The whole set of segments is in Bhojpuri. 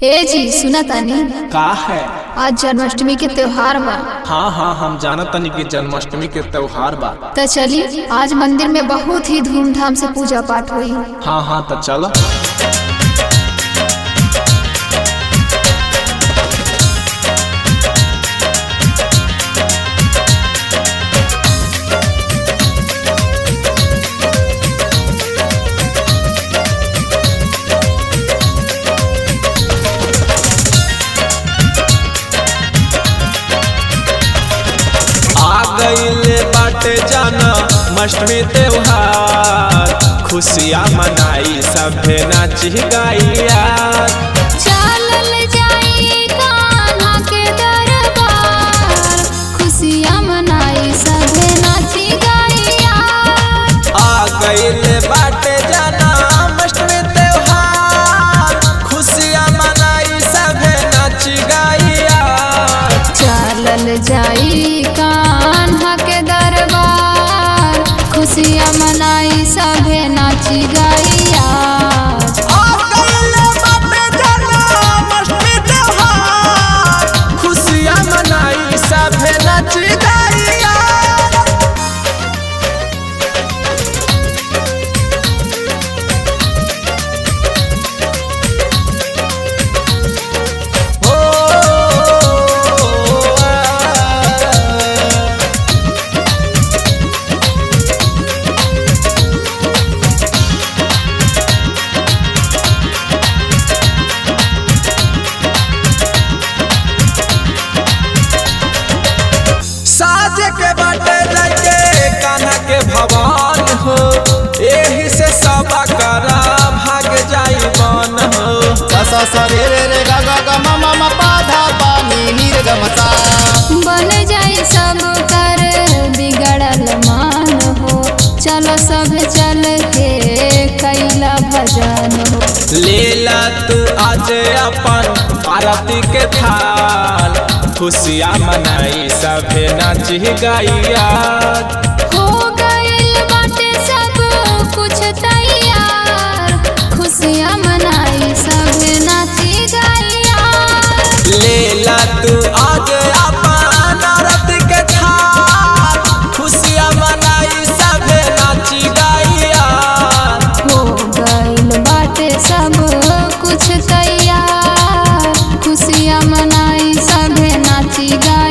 ए जी सुना तानी का है? आज जन्माष्टमी के त्योहार बा। हाँ हम जानत तनी कि जन्माष्टमी के त्योहार बा। तो चली आज मंदिर में बहुत ही धूमधाम से पूजा पाठ हुई। हाँ तो चलो। गईले बाटे जन्माष्टमी त्योहार, खुशियाँ मनाई सभे नाची गैया। चलल जाई कान्हा के दरबार, खुशियाँ मनाई सभे नाची गैया। आ गईले बाटे जन्माष्टमी त्योहार, खुशियाँ मनाई सभे नाची गैया। चलल जाई कान्हा के दरबार, खुशियाँ मनाई सभे नाची गैया। खुशियाँ मनाई सभे नाची गैया। साज के बाटे जाके कान्हा के भवन हो, एही से सब करा भाग जाई मन हो। सा सा रे रे रे गा गा गा मा मा मा पा धा पा नी नी रे गा मा सा। बन जाई सब कर बिगड़ल मान हो, चलो सब चल के कैला भजन हो। लेला तू आज अपन आरती के थाल, खुशियाँ मनाई सभे नाची गैया। हो गइल बाटे सब कुछ तैयार, खुशियाँ मनाई सभे नाची गैया। लेला तू आज अपन आरती के थाल, खुशियाँ मनाई सभे नाची गैया। हो गइल बाटे सब कुछ तैयार, खुशियाँ मनाई सभे नाची गैया।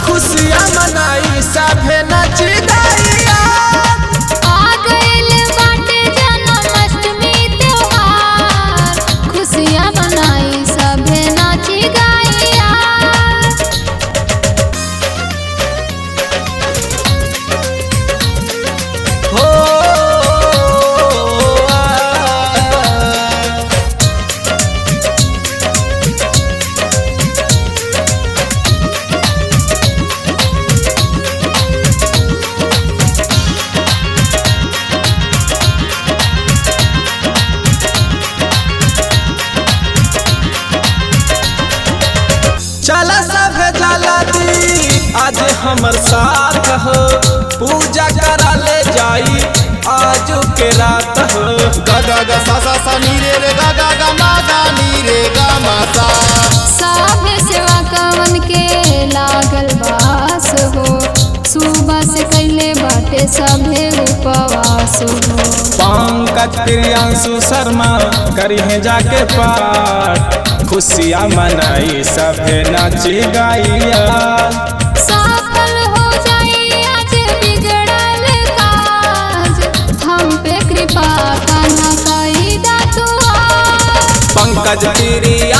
खुशियाँ मनाई सभे नाची गैया। आ गइल बाटे जन्माष्टमी त्योहार, खुशियाँ मनाई सभे नाची गैया। हो चला सभे जाला दी आज हमर साथ हो, पूजा करा ले जाई आज के रात हो। गा गा गा सा सा सा नी रे रे गा गा गा मा गा नी रे गा मा सा। सभे सेवा कवन के लागल बास हो, सुबह से कैले बाटे सभे उपवास हो। पंकज प्रियांशु शर्मा करिहे जाके पाठ, खुशियाँ मनाई सभे नाची गैया। सफल हो जाई आज बिगड़ल काज, हम पे कृपा कान्हा कई दा तू आज। पंकज प्रिया